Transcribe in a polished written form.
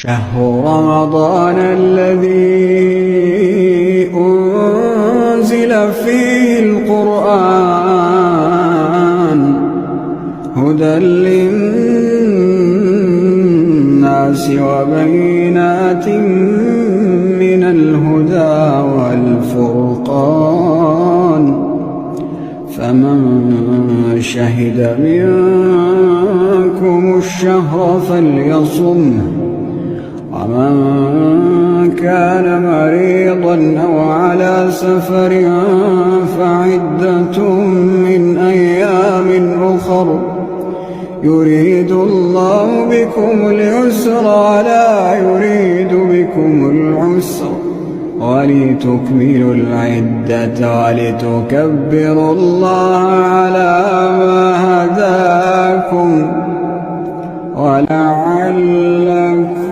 شهر رمضان الذي أنزل فيه القرآن هدى للناس وبينات من الهدى والفرقان فمن شهد منكم الشهر فليصمه ومن كان مريضا أو على سفر فعدة من أيام أخر يريد الله بكم اليسر ولا يريد بكم العسر ولتكملوا العدة ولتكبروا الله على ما هداكم ولعلكم